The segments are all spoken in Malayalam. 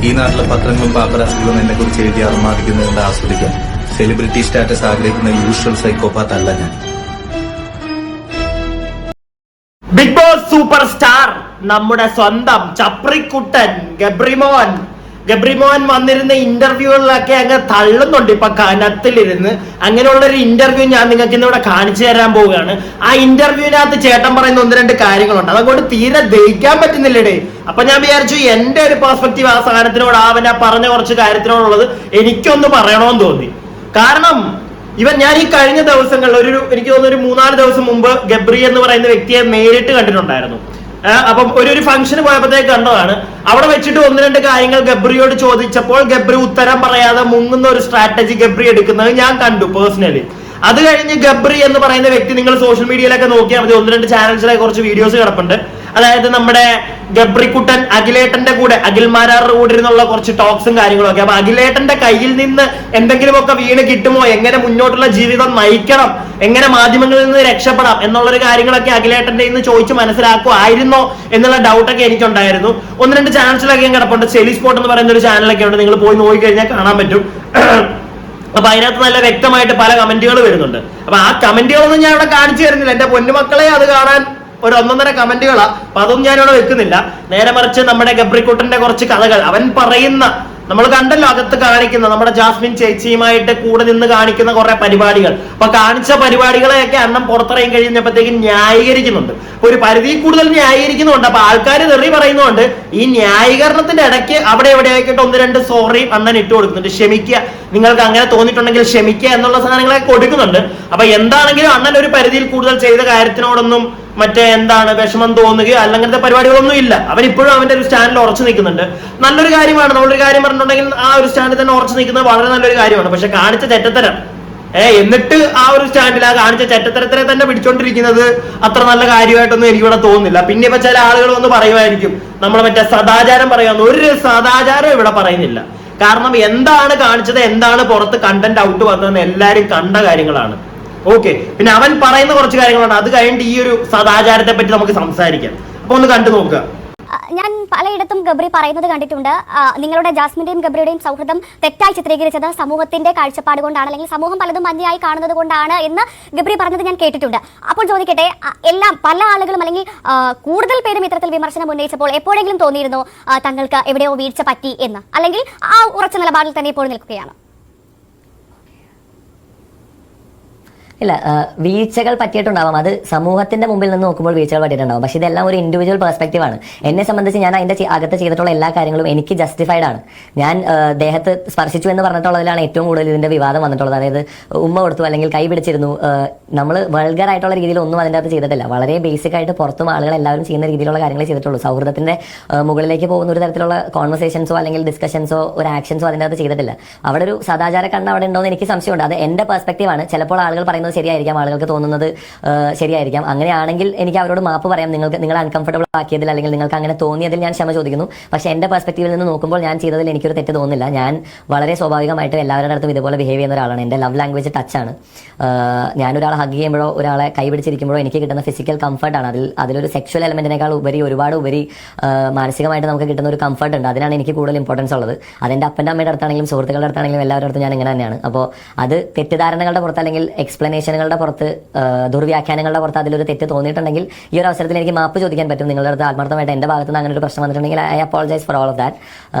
ഈ നാട്ടിലെ പത്രങ്ങളും പാപ്പരാസികളും എന്നെ കുറിച്ച് എഴുതി അർമാദിക്കുന്നത് ആസ്വദിക്കാൻ സെലിബ്രിറ്റി സ്റ്റാറ്റസ് ആഗ്രഹിക്കുന്ന യൂഷ്വൽ സൈക്കോപാത്ത് അല്ല ഞാൻ. ബിഗ് ബോസ് സൂപ്പർ സ്റ്റാർ നമ്മുടെ സ്വന്തം ചപ്രിക്കുട്ടൻ ഗബ്രിമോൻ വന്നിരുന്ന ഇന്റർവ്യൂകളിലൊക്കെ അങ്ങ് തള്ളുന്നുണ്ട് ഇപ്പൊ കനത്തിലിരുന്ന്. അങ്ങനെയുള്ള ഒരു ഇന്റർവ്യൂ ഞാൻ നിങ്ങൾക്ക് ഇന്നിവിടെ കാണിച്ചു തരാൻ പോവുകയാണ്. ആ ഇന്റർവ്യൂവിനകത്ത് ചേട്ടൻ പറയുന്ന 1-2 കാര്യങ്ങളുണ്ട്, അതുകൊണ്ട് തീരെ ദഹിക്കാൻ പറ്റുന്നില്ലടേ. അപ്പൊ ഞാൻ വിചാരിച്ചു എന്റെ ഒരു പെർസ്പെക്റ്റീവ് ആ സാധനത്തിനോട് അവനെ പറഞ്ഞ കുറച്ച് കാര്യത്തിനോടുള്ളത് എനിക്കൊന്ന് പറയണമെന്ന് തോന്നി. കാരണം ഞാൻ ഈ കഴിഞ്ഞ ദിവസങ്ങളിൽ എനിക്ക് തോന്നുന്നു ഒരു 3-4 ദിവസം മുമ്പ് ഗബ്രി എന്ന് പറയുന്ന വ്യക്തിയെ നേരിട്ട് കണ്ടിട്ടുണ്ടായിരുന്നു. അപ്പം ഒരു ഫംഗ്ഷന് പോയപ്പോഴത്തേക്ക് കണ്ടതാണ്. അവിടെ വെച്ചിട്ട് 1-2 കാര്യങ്ങൾ ഗബ്രിയോട് ചോദിച്ചപ്പോൾ ഗബ്രി ഉത്തരം പറയാതെ മുങ്ങുന്ന ഒരു സ്ട്രാറ്റജി ഗബ്രി എടുക്കുന്നത് ഞാൻ കണ്ടു പേഴ്സണലി. അത് കഴിഞ്ഞ് ഗബ്രി എന്ന് പറയുന്ന വ്യക്തി നിങ്ങൾ സോഷ്യൽ മീഡിയയിലൊക്കെ നോക്കിയാൽ മതി, 1-2 ചാനൽസിലെ കുറച്ച് വീഡിയോസ് കിടപ്പുണ്ട്. അതായത് നമ്മുടെ ഗബ്രിക്കുട്ടൻ അഖിലേട്ടന്റെ കൂടെ അഖിൽമാരാറുടെ കൂടെ ഇരുന്നുള്ള കുറച്ച് ടോക്സും കാര്യങ്ങളും ഒക്കെ. അപ്പൊ അഖിലേട്ടന്റെ കയ്യിൽ നിന്ന് എന്തെങ്കിലുമൊക്കെ വീണ് കിട്ടുമോ, എങ്ങനെ മുന്നോട്ടുള്ള ജീവിതം നയിക്കണം, എങ്ങനെ മാധ്യമങ്ങളിൽ നിന്ന് രക്ഷപ്പെടാം എന്നുള്ളൊരു കാര്യങ്ങളൊക്കെ അഖിലേട്ടന്റെ ഇന്ന് ചോദിച്ച് മനസ്സിലാക്കുമായിരുന്നോ എന്നുള്ള ഡൗട്ടൊക്കെ എനിക്കുണ്ടായിരുന്നു. 1-2 ചാനൽസിലൊക്കെ കിടപ്പുണ്ട്. സെലി സ്പോട്ട് എന്ന് പറയുന്ന ഒരു ചാനലൊക്കെ ഉണ്ട്, നിങ്ങൾ പോയി നോക്കിക്കഴിഞ്ഞാൽ കാണാൻ പറ്റും. അപ്പൊ അതിനകത്ത് നല്ല വ്യക്തമായിട്ട് പല കമന്റുകൾ വരുന്നുണ്ട്. അപ്പൊ ആ കമന്റുകളൊന്നും ഞാൻ ഇവിടെ കാണിച്ചു തരുന്നില്ല, എന്റെ പൊന്നുമക്കളെ അത് കാണാൻ ഒരു 1-1.5 കമന്റുകളാ. അപ്പൊ അതൊന്നും ഞാനിവിടെ വെക്കുന്നില്ല. നേരെ മറിച്ച് നമ്മുടെ ഗബ്രിക്കുട്ടന്റെ കുറച്ച് കഥകൾ അവൻ പറയുന്ന, നമ്മൾ കണ്ടല്ലോ അകത്ത് കാണിക്കുന്ന നമ്മുടെ ജാസ്മിൻ ചേച്ചിയുമായിട്ട് കൂടെ നിന്ന് കാണിക്കുന്ന കുറെ പരിപാടികൾ. അപ്പൊ കാണിച്ച പരിപാടികളെയൊക്കെ അണ്ണം പുറത്തിറങ്ങി കഴിഞ്ഞപ്പോഴത്തേക്കും ന്യായീകരിക്കുന്നുണ്ട്, ഒരു പരിധി കൂടുതൽ ന്യായീകരിക്കുന്നുണ്ട്. അപ്പൊ ആൾക്കാർ തെറി പറയുന്നുണ്ട്. ഈ ന്യായീകരണത്തിന്റെ ഇടയ്ക്ക് അവിടെ എവിടെയാക്കിയിട്ട് 1-2 സോറി അണ്ണൻ ഇട്ട് കൊടുക്കുന്നുണ്ട്. ക്ഷമിക്കുക, നിങ്ങൾക്ക് അങ്ങനെ തോന്നിയിട്ടുണ്ടെങ്കിൽ ക്ഷമിക്കുക എന്നുള്ള സാധനങ്ങളൊക്കെ കൊടുക്കുന്നുണ്ട്. അപ്പൊ എന്താണെങ്കിലും അണ്ണൻ ഒരു പരിധിയിൽ കൂടുതൽ ചെയ്ത കാര്യത്തിനോടൊന്നും വിഷമം തോന്നുകയോ അങ്ങനത്തെ പരിപാടികളൊന്നും ഇല്ല. അവൻ ഇപ്പോഴും അവന്റെ ഒരു സ്റ്റാൻഡിൽ ഉറച്ചു നിൽക്കുന്നുണ്ട്. നല്ലൊരു കാര്യമാണ്. നമ്മളൊരു കാര്യം പറഞ്ഞിട്ടുണ്ടെങ്കിൽ ആ ഒരു സ്റ്റാൻഡിൽ തന്നെ ഉറച്ചു നിൽക്കുന്നത് വളരെ നല്ലൊരു കാര്യമാണ്. പക്ഷെ കാണിച്ച തെറ്റത്തരം എന്നിട്ട് ആ ഒരു സ്റ്റാൻഡിൽ ആ കാണിച്ച ചെറ്റത്തരത്തിനെ തന്നെ പിടിച്ചോണ്ടിരിക്കുന്നത് അത്ര നല്ല കാര്യമായിട്ടൊന്നും എനിക്കിവിടെ തോന്നുന്നില്ല. പിന്നെ ഇപ്പൊ ചില ആളുകൾ വന്ന് പറയുമായിരിക്കും നമ്മൾ സദാചാരം പറയാമെന്ന്. ഒരു സദാചാരം ഇവിടെ പറയുന്നില്ല. കാരണം എന്താണ് കാണിച്ചത്, എന്താണ് പുറത്ത് കണ്ടന്റ് ഔട്ട് വന്നതെന്ന് എല്ലാരും കണ്ട കാര്യങ്ങളാണ്. ഓക്കെ, പിന്നെ അവൻ പറയുന്ന കുറച്ച് കാര്യങ്ങളാണ്. അത് കഴിഞ്ഞിട്ട് ഈ ഒരു സദാചാരത്തെ പറ്റി നമുക്ക് സംസാരിക്കാം. അപ്പൊ ഒന്ന് കണ്ടു നോക്കുക. ഞാൻ പലയിടത്തും ഗബ്രി പറയുന്നത് കണ്ടിട്ടുണ്ട്, നിങ്ങളുടെ ജാസ്മിന്റെയും ഗബ്രിയുടെയും സൗഹൃദം തെറ്റായി ചിത്രീകരിച്ചത് സമൂഹത്തിന്റെ കാഴ്ചപ്പാട് കൊണ്ടാണ്, അല്ലെങ്കിൽ സമൂഹം പലതും മഞ്ഞയായി കാണുന്നത് കൊണ്ടാണ് എന്ന് ഗബ്രി പറഞ്ഞത് ഞാൻ കേട്ടിട്ടുണ്ട്. അപ്പോൾ ചോദിക്കട്ടെ, പല ആളുകളും അല്ലെങ്കിൽ കൂടുതൽ പേരും ഇത്തരത്തിൽ വിമർശനം ഉന്നയിച്ചപ്പോൾ എപ്പോഴെങ്കിലും തോന്നിയിരുന്നോ തങ്ങൾക്ക് എവിടെയോ വീഴ്ച പറ്റി എന്ന്, അല്ലെങ്കിൽ ആ ഉറച്ച നിലപാടിൽ തന്നെ ഇപ്പോൾ നിൽക്കുകയാണ്? ഇല്ല, വീഴ്ചകൾ പറ്റിയിട്ടുണ്ടാവാം. അത് സമൂഹത്തിന്റെ മുമ്പിൽ നിന്ന് നോക്കുമ്പോൾ വീഴ്ചകൾ പറ്റിയിട്ടുണ്ടാവും. പക്ഷെ ഇതെല്ലാം ഒരു ഇൻഡിവിജ്വൽ പെർസ്പെക്റ്റീവ് ആണ്. എന്നെ സംബന്ധിച്ച് ഞാൻ അതിന്റെ അകത്ത് ചെയ്തിട്ടുള്ള എല്ലാ കാര്യങ്ങളും എനിക്ക് ജസ്റ്റിഫൈഡ് ആണ്. ഞാൻ ദേഹത്ത് സ്പർശിച്ചു എന്ന് പറഞ്ഞിട്ടുള്ളതിലാണ് ഏറ്റവും കൂടുതൽ ഇതിന്റെ വിവാദം വന്നിട്ടുള്ളത്. അതായത് ഉമ്മ കൊടുത്തു അല്ലെങ്കിൽ കൈ പിടിച്ചിരുന്നു. നമ്മൾ വൾഗർ ആയിട്ടുള്ള രീതിയിൽ ഒന്നും അതിൻ്റെ അകത്ത് ചെയ്തിട്ടില്ല. വളരെ ബേസിക് ആയിട്ട് പുറത്തും ആളുകൾ എല്ലാവരും ചെയ്യുന്ന രീതിയിലുള്ള കാര്യങ്ങൾ ചെയ്തിട്ടുള്ളൂ. സൗഹൃദത്തിന്റെ മുകളിലേക്ക് പോകുന്ന ഒരു തരത്തിലുള്ള കോൺവെർസേഷൻസോ അല്ലെങ്കിൽ ഡിസ്കഷൻസോ ഒരു ആക്ഷൻസോ അതിൻ്റെ അകത്ത് ചെയ്തിട്ടില്ല. അവിടെ ഒരു സദാചാര കണ്ണ് അവിടെ ഉണ്ടോ എന്ന് എനിക്ക് സംശയമുണ്ട്. അത് എന്റെ പെർസ്പെക്റ്റീവ് ആണ്. ചിലപ്പോൾ ആളുകൾ പറയുന്നത് ശരിയായിരിക്കാം, ആളുകൾക്ക് തോന്നുന്നത് ശരിയായിരിക്കാം. അങ്ങനെയാണെങ്കിൽ എനിക്ക് അവരോട് മാപ്പ് പറയാം. നിങ്ങൾ അൺകംഫർട്ടബിൾ ആക്കിയതിൽ അല്ലെങ്കിൽ നിങ്ങൾക്ക് അങ്ങനെ തോന്നിയതിൽ ഞാൻ ക്ഷമ ചോദിക്കുന്നു. പക്ഷേ എന്റെ പെർസ്പെക്റ്റീവിൽ നിന്ന് നോക്കുമ്പോൾ ഞാൻ ചെയ്തതിൽ എനിക്കൊരു തെറ്റ് തോന്നുന്നില്ല. ഞാൻ വളരെ സ്വാഭാവികമായിട്ടും എല്ലാവരുടെ അടുത്തും ഇതുപോലെ ബിഹേവ് ചെയ്യുന്ന ഒരാളാണ്. എൻ്റെ ലവ് ലാംഗ്വേജ് ടച്ചാണ്. ഞാനൊരാളെ ഹഗ് ചെയ്യുമ്പോഴോ ഒരാളെ കൈ പിടിച്ചിരിക്കുമ്പോഴോ എനിക്ക് കിട്ടുന്ന ഫിസിക്കൽ കംഫർട്ടാണ്. അതിലൊരു സെക്ഷൽ എലമെന്റിനേക്കാൾ ഒരുപാട് ഉപരി മാനസികമായിട്ട് നമുക്ക് കിട്ടുന്ന ഒരു കംഫർട്ട് ഉണ്ട്. അതിനാണ് എനിക്ക് കൂടുതൽ ഇമ്പോർട്ടൻസ് ഉള്ളത്. അതെൻ്റെ അപ്പൻ്റെ അമ്മയുടെ അടുത്താണെങ്കിലും സുഹൃത്തുക്കളുടെ അടുത്താണെങ്കിലും എല്ലാവരുടെ അടുത്തും ഞാൻ ഇങ്ങനെ തന്നെയാണ്. അപ്പോൾ അത് തെറ്റിദ്ധാരണകളുടെ പുറത്ത് അല്ലെങ്കിൽ എക്സ്പ്ലനേഷനുകളുടെ പുറത്ത്, ദുർവ്യാഖ്യാനങ്ങളുടെ പുറത്ത് അതിലൊരു തെറ്റ് തോന്നിയിട്ടുണ്ടെങ്കിൽ ഈ ഒരു അവസരത്തിൽ എനിക്ക് മാപ്പ് ചോദിക്കാൻ പറ്റും. നിങ്ങളുടെ അടുത്ത് ആത്മാർത്ഥമായിട്ട് എൻ്റെ ഭാഗത്ത് നിന്ന് അങ്ങനെ ഒരു പ്രശ്നം വന്നിട്ടുണ്ടെങ്കിൽ I apologise for all of that.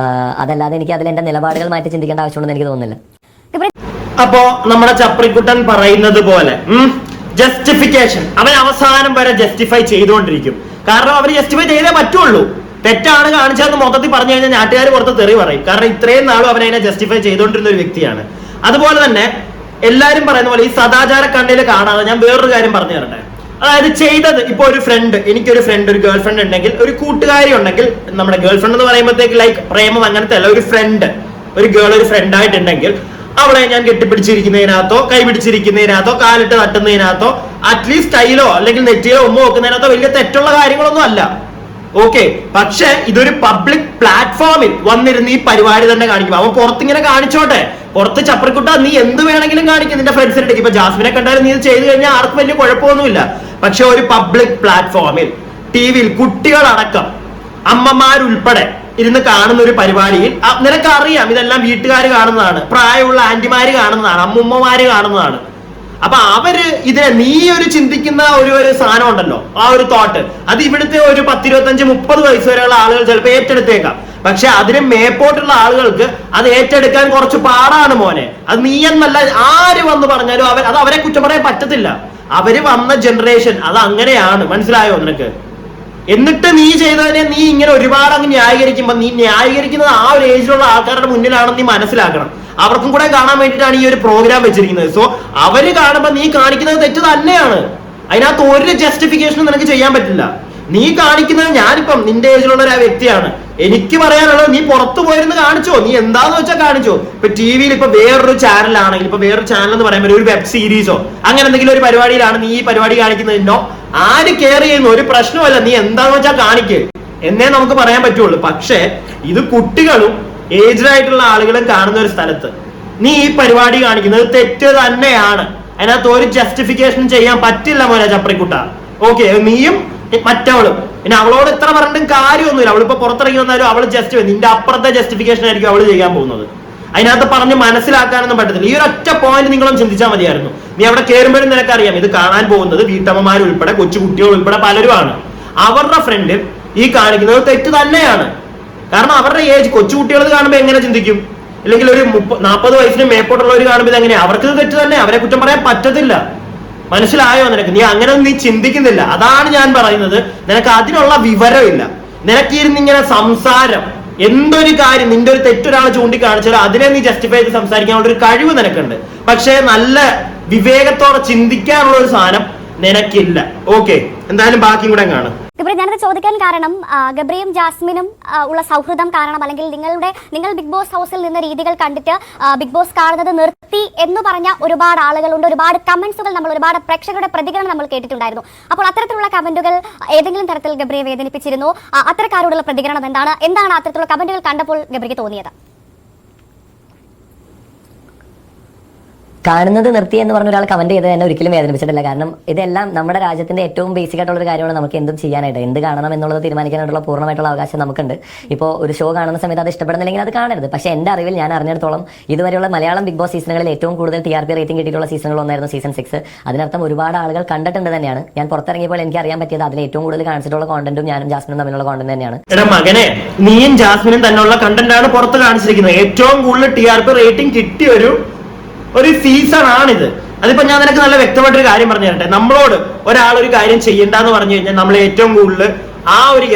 അതല്ലാതെ എനിക്ക് അതിൽ എൻ്റെ നിലപാടുകൾ മാറ്റി ചിന്തിക്കേണ്ട ആവശ്യമുണ്ടെന്ന് എനിക്ക് തോന്നുന്നില്ല. അപ്പോ നമ്മുടെ ചപ്രിക്കുട്ടൻ പറയുന്നത് പോലെ ജസ്റ്റിഫിക്കേഷൻ അവൻ അവസാനം വരെ ജസ്റ്റിഫൈ ചെയ്തുകൊണ്ടിരിക്കും. കാരണം അവർ ജസ്റ്റിഫൈ ചെയ്തേ പറ്റുള്ളൂ. തെറ്റാണ് കാണിച്ചതെന്ന് മൊത്തത്തിൽ പറഞ്ഞു കഴിഞ്ഞാൽ നാട്ടുകാർ പുറത്ത് തെറി പറയും. കാരണം ഇത്രയും നാളും അവൻ അതിനെ ജസ്റ്റിഫൈ ചെയ്തുകൊണ്ടിരുന്ന ഒരു വ്യക്തിയാണ്. അതുപോലെ തന്നെ എല്ലാരും പറയുന്ന പോലെ ഈ സദാചാര കണ്ണിൽ കാണാതെ ഞാൻ വേറൊരു കാര്യം പറഞ്ഞു തരട്ടെ. അതായത് ചെയ്തത് ഇപ്പൊ എനിക്കൊരു ഫ്രണ്ട്, ഒരു ഗേൾ ഫ്രണ്ട് ഉണ്ടെങ്കിൽ, ഒരു കൂട്ടുകാരി ഉണ്ടെങ്കിൽ, നമ്മുടെ ഗേൾ ഫ്രണ്ട് എന്ന് പറയുമ്പോഴത്തേക്ക് ലൈക്ക് പ്രേമം അങ്ങനത്തെ അല്ല, ഒരു ഫ്രണ്ട്, ഒരു ഗേൾ ഒരു ഫ്രണ്ട് ആയിട്ടുണ്ടെങ്കിൽ അവളെ ഞാൻ കെട്ടിപ്പിടിച്ചിരിക്കുന്നതിനകത്തോ കൈ പിടിച്ചിരിക്കുന്നതിനകത്തോ കാലിട്ട് തട്ടുന്നതിനകത്തോ അറ്റ്ലീസ്റ്റ് കയ്യിലോ അല്ലെങ്കിൽ നെറ്റിയിലോ ഉമ്മ വെക്കുന്നതിനകത്തോ വലിയ തെറ്റുള്ള കാര്യങ്ങളൊന്നും അല്ല. ഓക്കെ, പക്ഷെ ഇതൊരു പബ്ലിക് പ്ലാറ്റ്ഫോമിൽ വന്നിരുന്ന് ഈ പരിപാടി തന്നെ കാണിക്കും. അവൻ പുറത്തിങ്ങനെ കാണിച്ചോട്ടെ, പുറത്ത് ചപ്രിക്കുട്ട നീ എന്ത് വേണമെങ്കിലും കാണിക്കും നിന്റെ ഫ്രണ്ട്സിന്റെ. ഇപ്പൊ ജാസ്മിനെ കണ്ടാലും നീ ഇത് ചെയ്തു കഴിഞ്ഞാൽ ആർക്കും വലിയ കുഴപ്പമൊന്നുമില്ല. പക്ഷെ ഒരു പബ്ലിക് പ്ലാറ്റ്ഫോമിൽ ടി വിയിൽ കുട്ടികളടക്കം അമ്മമാരുൾപ്പെടെ ഇരുന്ന് കാണുന്ന ഒരു പരിപാടിയിൽ നിനക്കറിയാം ഇതെല്ലാം വീട്ടുകാർ കാണുന്നതാണ്, പ്രായമുള്ള ആന്റിമാര് കാണുന്നതാണ്, അമ്മുമ്മമാര് കാണുന്നതാണ്. അപ്പൊ അവര് നീ ഒരു ചിന്തിക്കുന്ന ഒരു സാധനം ഉണ്ടല്ലോ, ആ ഒരു തോട്ട്, അത് ഇവിടുത്തെ ഒരു 10-25-30 വയസ്സ് വരെയുള്ള ആളുകൾ ചിലപ്പോൾ ഏറ്റെടുത്തേക്കാം. പക്ഷെ അതിന് മേപ്പോട്ടുള്ള ആളുകൾക്ക് അത് ഏറ്റെടുക്കാൻ കുറച്ച് പാടാണ് മോനെ. അത് നീ എന്നല്ല ആര് വന്ന് പറഞ്ഞാലും അത് അവരെ കുറ്റം പറയാൻ പറ്റത്തില്ല. അവര് വന്ന ജനറേഷൻ അത് അങ്ങനെയാണ്, മനസ്സിലായോ നിനക്ക്? എന്നിട്ട് നീ ചെയ്തതിനെ നീ ഇങ്ങനെ ഒരുപാട് അങ്ങ് ന്യായീകരിക്കുമ്പോ നീ ന്യായീകരിക്കുന്നത് ആ ഒരു ഏജിലുള്ള ആൾക്കാരുടെ മുന്നിലാണെന്ന് നീ മനസ്സിലാക്കണം. അവർക്കും കൂടെ കാണാൻ വേണ്ടിയിട്ടാണ് ഈ ഒരു പ്രോഗ്രാം വെച്ചിരിക്കുന്നത്. സോ അവര് കാണുമ്പോ നീ കാണിക്കുന്നത് തെറ്റ് തന്നെയാണ്. അതിനകത്ത് ഒരു ജസ്റ്റിഫിക്കേഷനും നിനക്ക് ചെയ്യാൻ പറ്റില്ല. നീ കാണിക്കുന്നത്, ഞാനിപ്പം നിന്റെ ഏജിലുള്ള ഒരു വ്യക്തിയാണ്, എനിക്ക് പറയാനുള്ളത് നീ പുറത്തു പോയിരുന്ന് കാണിച്ചോ, നീ എന്താന്ന് വെച്ചാൽ കാണിച്ചോ. ഇപ്പൊ ടിവിയിൽ ഇപ്പൊ വേറൊരു ചാനലാണെങ്കിൽ, ഇപ്പൊ വേറൊരു ചാനൽ എന്ന് പറയുമ്പോൾ ഒരു വെബ് സീരീസോ അങ്ങനെ എന്തെങ്കിലും ഒരു പരിപാടിയിലാണ് നീ ഈ പരിപാടി കാണിക്കുന്നതിനോ ആര് കെയർ ചെയ്യുന്നു, ഒരു പ്രശ്നമല്ല, നീ എന്താന്ന് വെച്ചാൽ കാണിക്ക് എന്നേ നമുക്ക് പറയാൻ പറ്റുള്ളൂ. പക്ഷേ ഇത് കുട്ടികളും ഏജ്ഡ് ആയിട്ടുള്ള ആളുകളും കാണുന്ന ഒരു സ്ഥലത്ത് നീ ഈ പരിപാടി കാണിക്കുന്നത് തെറ്റ് തന്നെയാണ്. അതിനകത്ത് ഒരു ജസ്റ്റിഫിക്കേഷൻ ചെയ്യാൻ പറ്റില്ല മോനെ ചപ്രിക്കുട്ട. ഓക്കെ, നീയും മറ്റവളും, പിന്നെ അവളോട് എത്ര പറഞ്ഞിട്ടും കാര്യമൊന്നുമില്ല. അവളിപ്പോ പുറത്തിറങ്ങി വന്നാലും അവള് നിന്റെ അപ്പുറത്തെ ജസ്റ്റിഫിക്കേഷൻ ആയിരിക്കും അവള് ചെയ്യാൻ പോകുന്നത്. അതിനകത്ത് പറഞ്ഞ് മനസ്സിലാക്കാനൊന്നും പറ്റത്തില്ല. ഈ ഒരു ഒറ്റ പോയിന്റ് നിങ്ങളും ചിന്തിച്ചാൽ മതിയായിരുന്നു. നീ അവിടെ കയറുമ്പോഴും നിനക്കറിയാം ഇത് കാണാൻ പോകുന്നത് വീട്ടമ്മമാരുൾപ്പെടെ കൊച്ചുകുട്ടികൾ ഉൾപ്പെടെ പലരുമാണ്. അവരുടെ ഫ്രണ്ട് ഈ കാണിക്കുന്നത് തെറ്റ് തന്നെയാണ്. കാരണം അവരുടെ ഏജ്, കൊച്ചുകുട്ടികൾ കാണുമ്പോൾ എങ്ങനെ ചിന്തിക്കും? അല്ലെങ്കിൽ ഒരു 40 വയസ്സിന് മേപ്പോട്ടുള്ളവർ കാണുമ്പോൾ ഇതെങ്ങനെയാ? അവർക്ക് തെറ്റ് തന്നെ, അവരെ കുറ്റം പറയാൻ പറ്റത്തില്ല. മനസ്സിലായോ നിനക്ക്? നീ അങ്ങനെ നീ ചിന്തിക്കുന്നില്ല. അതാണ് ഞാൻ പറയുന്നത്. നിനക്ക് അതിനുള്ള വിവരമില്ല. നിനക്കിരുന്നിങ്ങനെ സംസാരം, എന്തൊരു കാര്യം നിന്റെ ഒരു തെറ്റൊരാൾ ചൂണ്ടിക്കാണിച്ചാലും അതിനെ നീ ജസ്റ്റിഫൈ ചെയ്ത് സംസാരിക്കാനുള്ള ഒരു കഴിവ് നിനക്കുണ്ട്. പക്ഷേ നല്ല വിവേകത്തോടെ ചിന്തിക്കാനുള്ള ഒരു സാധനം നിനക്കില്ല. ഓക്കെ, എന്തായാലും ബാക്കിയും കൂടെ കാണും. ഗബ്രി, ഞാനത് ചോദിക്കാൻ കാരണം ഗബ്രിയും ജാസ്മിനും ഉള്ള സൗഹൃദം കാരണം, അല്ലെങ്കിൽ നിങ്ങൾ ബിഗ് ബോസ് ഹൗസിൽ നിന്ന് രീതികൾ കണ്ടിട്ട് ബിഗ് ബോസ് കാണുന്നത് നിർത്തി എന്ന് പറഞ്ഞ ഒരുപാട് ആളുകളുണ്ട്. ഒരുപാട് കമന്റ്സുകൾ, ഒരുപാട് പ്രേക്ഷകരുടെ പ്രതികരണം നമ്മൾ കേട്ടിട്ടുണ്ടായിരുന്നു. അപ്പോൾ അത്തരത്തിലുള്ള കമന്റുകൾ ഏതെങ്കിലും തരത്തിൽ ഗബ്രിയെ വേദനിപ്പിച്ചിരുന്നു? അത്തരക്കാരോടുള്ള പ്രതികരണം എന്താണ് അത്തരത്തിലുള്ള കമന്റുകൾ കണ്ടപ്പോൾ ഗബ്രിക്ക് തോന്നിയത്? കാണുന്നത് നിർത്തി എന്ന് പറഞ്ഞ ഒരാൾ കമന്റ് ചെയ്ത് എന്നെ ഒരിക്കലും വേദനിപ്പിച്ചിട്ടില്ല. കാരണം ഇതെല്ലാം നമ്മുടെ രാജ്യത്തിന്റെ ഏറ്റവും ബേസിക് ആയിട്ടുള്ള ഒരു കാര്യമാണ്. നമുക്ക് എന്തും ചെയ്യാനായിട്ട്, എന്ത് കാണണം എന്നുള്ളത് തീരുമാനിക്കാനായിട്ടുള്ള പൂർണ്ണമായിട്ടുള്ള അവകാശം നമുക്കുണ്ട്. ഇപ്പോൾ ഒരു ഷോ കാണുന്ന സമയത്ത് അത് ഇഷ്ടപ്പെടുന്നില്ലെങ്കിൽ അത് കാണരുത്. പക്ഷേ എൻ്റെ അറിവിൽ ഞാൻ അറിഞ്ഞിടത്തോളം ഇതുവരെയുള്ള മലയാളം ബിഗ് ബോസ് സീസണുകളിൽ ഏറ്റവും കൂടുതൽ TRP റേറ്റിംഗ് കിട്ടിയിട്ടുള്ള സീസണുകൾ ഒന്നായിരുന്നു സീസൺ 6. അതിനർത്ഥം ഒരുപാട് ആളുകൾ കണ്ടിട്ടുണ്ട് തന്നെയാണ്. ഞാൻ പുറത്തിറങ്ങിയപ്പോൾ എനിക്ക് അറിയാൻ പറ്റിയത് അതിൽ ഏറ്റവും കൂടുതൽ കാണിച്ചിട്ടുള്ള കോണ്ടന്റും ഞാനും ജാസ്മിനും തമ്മിലുള്ള കോണ്ടന്റ് തന്നെയാണ്. മകനെ, നീയും ജാസ്മിനും തന്നെയുള്ള കണ്ടന്റ് ആണ് പുറത്ത് കാണിച്ചിരിക്കുന്നത്. ഏറ്റവും കൂടുതൽ TRP റേറ്റിംഗ് കിട്ടിയ ഒരു സീസൺ ആണിത്. അതിപ്പോ ഞാൻ നിനക്ക് നല്ല വ്യക്തമായിട്ടൊരു കാര്യം പറഞ്ഞു തരട്ടെ. നമ്മളോട് ഒരാൾ ഒരു കാര്യം ചെയ്യണ്ടെന്ന് പറഞ്ഞു കഴിഞ്ഞാൽ നമ്മൾ ഏറ്റവും കൂടുതൽ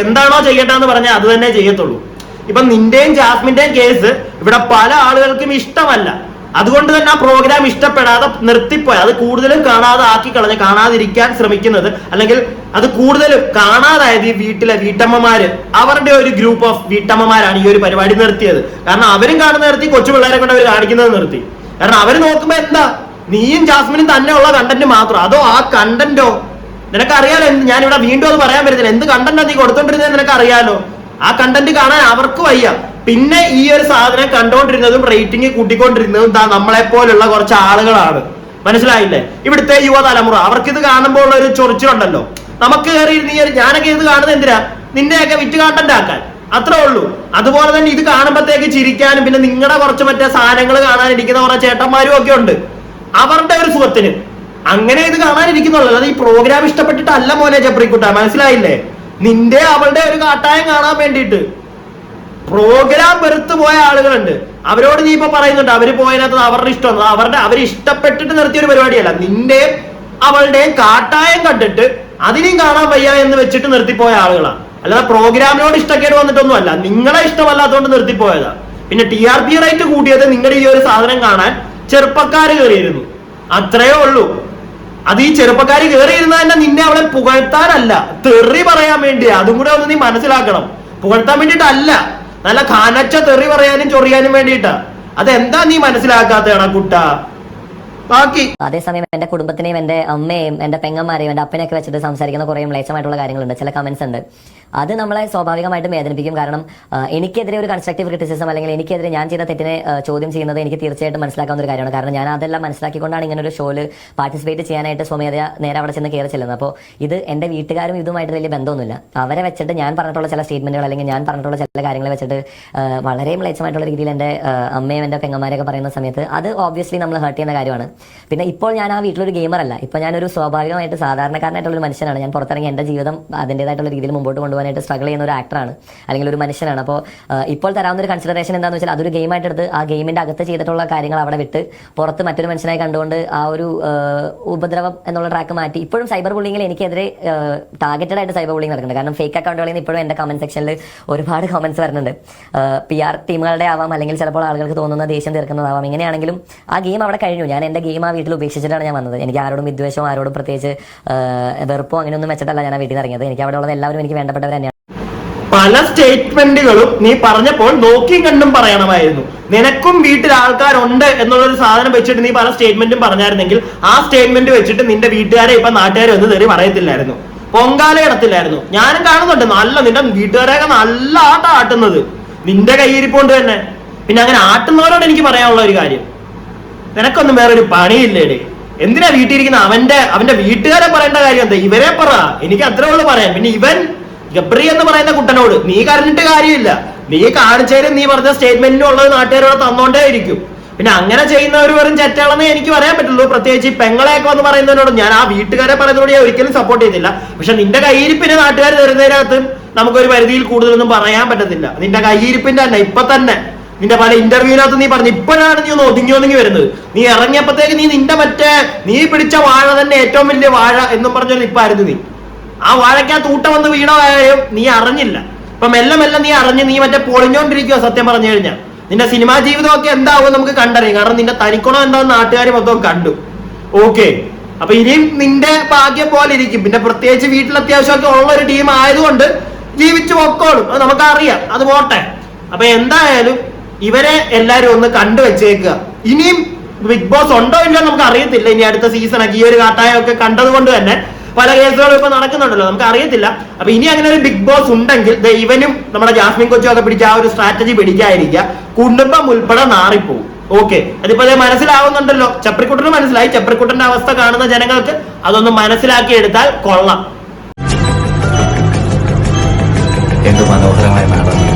എന്താണോ ചെയ്യേണ്ടതെന്ന് പറഞ്ഞാൽ അത് തന്നെ ചെയ്യത്തുള്ളൂ. ഇപ്പൊ നിന്റെയും ജാസ്മിന്റെയും കേസ് ഇവിടെ പല ആളുകൾക്കും ഇഷ്ടമല്ല. അതുകൊണ്ട് തന്നെ ആ പ്രോഗ്രാം ഇഷ്ടപ്പെടാതെ നിർത്തിപ്പോയി. അത് കൂടുതലും കാണാതെ ആക്കി കളഞ്ഞ്, കാണാതിരിക്കാൻ ശ്രമിക്കുന്നത്, അല്ലെങ്കിൽ അത് കൂടുതലും കാണാതായത് ഈ വീട്ടിലെ വീട്ടമ്മമാര്, അവരുടെ ഒരു ഗ്രൂപ്പ് ഓഫ് വീട്ടമ്മമാരാണ് ഈ ഒരു പരിപാടി നിർത്തിയത്. കാരണം അവരും കാണുന്ന നിർത്തി, കൊച്ചു പിള്ളേരെ കൊണ്ട് അവർ കാണിക്കുന്നത് നിർത്തി. കാരണം അവര് നോക്കുമ്പോ എന്താ, നീയും ജാസ്മിനും തന്നെ ഉള്ള കണ്ടന്റ് മാത്രം, അതോ ആ കണ്ടന്റോ നിനക്കറിയാലോ. ഞാനിവിടെ വീണ്ടും അത് പറയാൻ പറ്റത്തില്ല. എന്ത് കണ്ടന്റാ നീ കൊടുത്തോണ്ടിരുന്നത് നിനക്കറിയാലോ. ആ കണ്ടന്റ് കാണാൻ അവർക്ക് വയ്യ. പിന്നെ ഈ ഒരു സാധനം കണ്ടോണ്ടിരുന്നതും റേറ്റിംഗ് കൂട്ടിക്കൊണ്ടിരുന്നതും നമ്മളെ പോലുള്ള കുറച്ച് ആളുകളാണ്. മനസ്സിലായില്ലേ? ഇവിടുത്തെ യുവതലമുറ, അവർക്ക് ഇത് കാണുമ്പോൾ ഉള്ള ഒരു ചൊറിച്ചിലുണ്ടല്ലോ. നമുക്ക് കയറി ഞാനൊക്കെ ഇത് കാണുന്നത് എന്തിനാ? നിന്നെയൊക്കെ വിറ്റ് കണ്ടന്റ് ആക്കാൻ, അത്രേ ഉള്ളൂ. അതുപോലെ തന്നെ ഇത് കാണുമ്പോഴത്തേക്ക് ചിരിക്കാനും പിന്നെ നിങ്ങളുടെ കുറച്ച് മറ്റേ സാധനങ്ങൾ കാണാനിരിക്കുന്ന കുറെ ചേട്ടന്മാരും ഒക്കെ ഉണ്ട്. അവരുടെ ഒരു സുഖത്തിന് അങ്ങനെ ഇത് കാണാനിരിക്കുന്നുള്ളൂ. അല്ലാതെ ഈ പ്രോഗ്രാം ഇഷ്ടപ്പെട്ടിട്ടല്ല മോനെ ജബ്രിക്കുട്ട, മനസ്സിലായില്ലേ? നിന്റെ അവളുടെ ഒരു കാട്ടായം കാണാൻ വേണ്ടിയിട്ട് പ്രോഗ്രാം വെറുത്തു പോയ ആളുകളുണ്ട്. അവരോട് നീ ഇപ്പൊ പറയുന്നുണ്ട് അവര് പോയതിനകത്ത് അവരുടെ ഇഷ്ടം, അവർ ഇഷ്ടപ്പെട്ടിട്ട് നിർത്തിയൊരു പരിപാടിയല്ല. നിന്റെയും അവളുടെയും കാട്ടായം കണ്ടിട്ട് അതിനെയും കാണാൻ വയ്യ എന്ന് വെച്ചിട്ട് നിർത്തിപ്പോയ ആളുകളാണ്. അല്ലാതെ പ്രോഗ്രാമിനോട് ഇഷ്ടക്കേട് വന്നിട്ടൊന്നും അല്ല, നിങ്ങളെ ഇഷ്ടമല്ലാത്തതുകൊണ്ട് നിർത്തിപ്പോയതാ. പിന്നെ TRP റേറ്റ് കൂട്ടിയത് നിങ്ങളുടെ ഈ ഒരു സാധനം കാണാൻ ചെറുപ്പക്കാര് കയറിയിരുന്നു, അത്രയേ ഉള്ളൂ. അത് ഈ ചെറുപ്പക്കാര് കയറിയിരുന്ന തന്നെ നിന്നെ അവളെ പുകഴ്ത്താനല്ല, തെറി പറയാൻ വേണ്ടിയാ. അതും കൂടെ ഒന്ന് നീ മനസ്സിലാക്കണം. പുകഴ്ത്താൻ വേണ്ടിയിട്ടല്ല, നല്ല കനച്ച തെറി പറയാനും ചൊറിയാനും വേണ്ടിയിട്ടാ. അതെന്താ നീ മനസ്സിലാക്കാത്തതാണ് കുട്ട? ബാക്കി അതേസമയം എന്റെ കുടുംബത്തിനെയും എന്റെ അമ്മയെയും എന്റെ പെങ്ങന്മാരെയും എന്റെ അപ്പനെയൊക്കെ വെച്ചിട്ട് സംസാരിക്കുന്ന കുറെ മ്ലേച്ഛമായിട്ടുള്ള കാര്യങ്ങളുണ്ട്. ചില കമന്റ്സ് ഉണ്ട്. അത് നമ്മളെ സ്വാഭാവികമായിട്ടും വേദനിപ്പിക്കും. കാരണം എനിക്കെതിരെ ഒരു കൺസ്ട്രക്റ്റീവ് ക്രിറ്റിസിസം അല്ലെങ്കിൽ എനിക്കെതിരെ ഞാൻ ചെയ്ത തെറ്റിനെ ചോദ്യം ചെയ്യുന്നത് എനിക്ക് തീർച്ചയായിട്ടും മനസ്സിലാക്കാവുന്ന ഒരു കാര്യമാണ്. കാരണം ഞാൻ അതെല്ലാം മനസ്സിലാക്കിക്കൊണ്ടാണ് ഇങ്ങനെ ഒരു ഷോയിൽ പാർട്ടിസിപ്പേറ്റ് ചെയ്യാനായിട്ട് സ്വമേധയാ നേരെ അവിടെ ചെന്ന് കയറി ചെല്ലുന്നത്. അപ്പോൾ ഇത് എൻ്റെ വീട്ടുകാരും ഇതുമായിട്ട് വലിയ ബന്ധമൊന്നുമില്ല. അവരെ വെച്ചിട്ട് ഞാൻ പറഞ്ഞിട്ടുള്ള ചില സ്റ്റേറ്റ്മെന്റുകൾ അല്ലെങ്കിൽ ഞാൻ പറഞ്ഞിട്ടുള്ള ചില കാര്യങ്ങൾ വെച്ചിട്ട് വളരെ മ്ലേച്ഛമായിട്ടുള്ള രീതിയിൽ എൻ്റെ അമ്മയും എൻ്റെ പെങ്ങന്മാരെയൊക്കെ പറയുന്ന സമയത്ത് അത് ഓബ്വിയസ്ലി നമ്മൾ ഹേർട്ട് ചെയ്യുന്ന കാര്യമാണ്. പിന്നെ ഇപ്പോൾ ഞാൻ ആ വീട്ടിലൊരു ഗെയിമറല്ല. ഇപ്പോൾ ഞാനൊരു സ്വാഭാവികമായിട്ട് സാധാരണക്കാരനായിട്ടുള്ളൊരു മനുഷ്യനാണ്. ഞാൻ പുറത്തിറങ്ങി എൻ്റെ ജീവിതം അതിൻ്റേതായിട്ടുള്ള രീതിയിൽ മുമ്പോട്ട് കൊണ്ടുപോകാനായിട്ട് സ്ട്രഗിൾ ചെയ്യുന്ന ഒരു ആക്ടറാണ് അല്ലെങ്കിൽ ഒരു മനുഷ്യനാണ്. അപ്പോൾ ഇപ്പോൾ തരാവുന്ന ഒരു കൺസിഡറേഷൻ എന്താണെന്ന് വെച്ചാൽ അതൊരു ഗെയിമായിട്ട് എടുത്ത് ആ ഗെയിമിൻ്റെ അകത്ത് ചെയ്തിട്ടുള്ള കാര്യങ്ങൾ അവിടെ വിട്ട് പുറത്ത് മറ്റൊരു മനുഷ്യനായി കണ്ടുകൊണ്ട് ആ ഒരു ഉപദ്രവം എന്നുള്ള ട്രാക്ക് മാറ്റി ഇപ്പോഴും സൈബർ ബുള്ളിങ്ങിൽ എനിക്കെതിരെ ടാർഗറ്റഡ് ആയിട്ട് സൈബർ ബുള്ളിങ് നടക്കുന്നുണ്ട്. കാരണം ഫേക്ക് അക്കൗണ്ടുകളിൽ നിന്ന് ഇപ്പോഴും എൻ്റെ കമന്റ് സെക്ഷനിൽ ഒരുപാട് കമന്റ്സ് വരുന്നുണ്ട്. PR ടീമുകളുടെ ആവാം, അല്ലെങ്കിൽ ചിലപ്പോൾ ആളുകൾക്ക് തോന്നുന്ന ദേഷ്യം തീർക്കുന്നതാവാം. ഇങ്ങനെയാണെങ്കിലും ആ ഗെയിം അവിടെ കഴിഞ്ഞു. ഞാൻ എൻ്റെ ഗെയിം ആ വീട്ടിൽ ഉപേക്ഷിച്ചിട്ടാണ് ഞാൻ വന്നത്. എനിക്ക് ആരോടും വിദ്വേഷമോ ആരോടും പ്രത്യേകിച്ച് വെറുപ്പോ അങ്ങനെയൊന്നും വെച്ചിട്ടല്ല ഞാൻ ആ വീട്ടിൽ നിന്ന് ഇറങ്ങിയത്. എനിക്ക് അവിടെ ഉള്ളത് എല്ലാവരും എനിക്ക് വേണ്ടപ്പെട്ടവർ തന്നെയാണ്. പല സ്റ്റേറ്റ്മെന്റുകളും നീ പറഞ്ഞപ്പോൾ നോക്കി കണ്ടും പറയണമായിരുന്നു. നിനക്കും വീട്ടിൽ ആൾക്കാരുണ്ട് എന്നുള്ളൊരു സാധനം വെച്ചിട്ട് നീ പല സ്റ്റേറ്റ്മെന്റും പറഞ്ഞായിരുന്നെങ്കിൽ ആ സ്റ്റേറ്റ്മെന്റ് വെച്ചിട്ട് നിന്റെ വീട്ടുകാരെ ഇപ്പൊ നാട്ടുകാരെ ഒന്നും തെറി പറയത്തില്ലായിരുന്നു, പൊങ്കാല ഇടത്തില്ലായിരുന്നു. ഞാനും കാണുന്നുണ്ട് നല്ല നിന്റെ വീട്ടുകാരെയൊക്കെ നല്ല ആട്ടം ആട്ടുന്നത് നിന്റെ കയ്യിരിപ്പോണ്ട് തന്നെ. പിന്നെ അങ്ങനെ ആട്ടുന്നവരോട് എനിക്ക് പറയാനുള്ള ഒരു കാര്യം, നിനക്കൊന്നും വേറൊരു പണിയില്ലേടേ. എന്തിനാ വീട്ടിലിരിക്കുന്ന അവന്റെ വീട്ടുകാരെ പറയേണ്ട കാര്യം എന്താ? ഇവരെ പറ, എനിക്ക് അത്രേ ഉള്ളു പറയാൻ. പിന്നെ ഇവൻ ഗബ്രി എന്ന് പറയുന്ന കുട്ടനോട് നീ കരഞ്ഞിട്ട് കാര്യമില്ല. നീ കാണിച്ചതിലും നീ പറഞ്ഞ സ്റ്റേറ്റ്മെന്റിലും ഉള്ളത് നാട്ടുകാരോട് തന്നോണ്ടേ ഇരിക്കും. പിന്നെ അങ്ങനെ ചെയ്യുന്നവർ വെറും ചെറ്റാണെന്നേ എനിക്ക് പറയാൻ പറ്റുള്ളൂ. പ്രത്യേകിച്ച് ഈ പെങ്ങളെയൊക്കെ വന്ന് പറയുന്നതിനോട് ഞാൻ ആ വീട്ടുകാരെ പറയുന്നതോട് ഞാൻ ഒരിക്കലും സപ്പോർട്ട് ചെയ്തില്ല. പക്ഷെ നിന്റെ കയ്യിരിപ്പിന് നാട്ടുകാർ തരുന്നതിനകത്ത് നമുക്കൊരു പരിധിയിൽ കൂടുതലൊന്നും പറയാൻ പറ്റത്തില്ല. നിന്റെ കയ്യിരിപ്പിന്റെ അല്ല, ഇപ്പൊ തന്നെ നിന്റെ പല ഇന്റർവ്യൂവിനകത്ത് നീ പറഞ്ഞു ഇപ്പോഴാണ് നീ ഒന്ന് ഒതുങ്ങി വരുന്നത്. നീ ഇറങ്ങിയപ്പോഴത്തേക്ക് നിന്റെ നീ പിടിച്ച വാഴ തന്നെ ഏറ്റവും വലിയ വാഴ എന്നും പറഞ്ഞൊരു ഇപ്പായിരുന്നു നീ. ആ വാഴയ്ക്കകത്ത് ഊട്ട വന്ന് വീണതായും നീ അറിഞ്ഞില്ല. ഇപ്പൊ മെല്ലെ നീ അറിഞ്ഞ് നീ പൊളിഞ്ഞോണ്ടിരിക്കുക. സത്യം പറഞ്ഞു കഴിഞ്ഞാൽ നിന്റെ സിനിമാ ജീവിതമൊക്കെ എന്താവും നമുക്ക് കണ്ടറിയാം. കാരണം നിന്റെ തനിക്കുണം എന്താണെന്ന് നാട്ടുകാർ മൊത്തം കണ്ടു. ഓക്കെ, അപ്പൊ ഇനിയും നിന്റെ ഭാഗ്യം പോലെ ഇരിക്കും. പിന്നെ പ്രത്യേകിച്ച് വീട്ടിൽ അത്യാവശ്യമൊക്കെ ഉള്ള ഒരു ടീം ആയതുകൊണ്ട് ജീവിച്ചു പൊക്കോളും, അത് നമുക്കറിയാം. അത് പോട്ടെ. അപ്പൊ എന്തായാലും ഇവരെ എല്ലാരും ഒന്ന് കണ്ടുവച്ചേക്കുക. ഇനിയും ബിഗ് ബോസ് ഉണ്ടോ ഇല്ലോ നമുക്ക് അറിയത്തില്ല. ഇനി അടുത്ത സീസണൊക്കെ ഈ ഒരു കാട്ടായൊക്കെ കണ്ടത് കൊണ്ട് തന്നെ പല കേസുകളും ഇപ്പൊ നടക്കുന്നുണ്ടല്ലോ, നമുക്ക് അറിയത്തില്ല. അപ്പൊ ഇനി അങ്ങനെ ഒരു ബിഗ് ബോസ് ഉണ്ടെങ്കിൽ ഇവനും നമ്മുടെ ജാസ്മിൻ കൊച്ചും ഒക്കെ പിടിച്ച ആ ഒരു സ്ട്രാറ്റജി പിടിക്കാതിരിക്കുക. കുടുംബം ഉൾപ്പെടെ നാറിപ്പോവും. ഓക്കെ, അതിപ്പോ മനസ്സിലാവുന്നുണ്ടല്ലോ. ചപ്രിക്കുട്ടന് മനസ്സിലായി. ചപ്രിക്കുട്ടന്റെ അവസ്ഥ കാണുന്ന ജനങ്ങൾക്ക് അതൊന്ന് മനസ്സിലാക്കി എടുത്താൽ കൊള്ളാം. എന്ത് മനോഹരമായ നാടാണ്.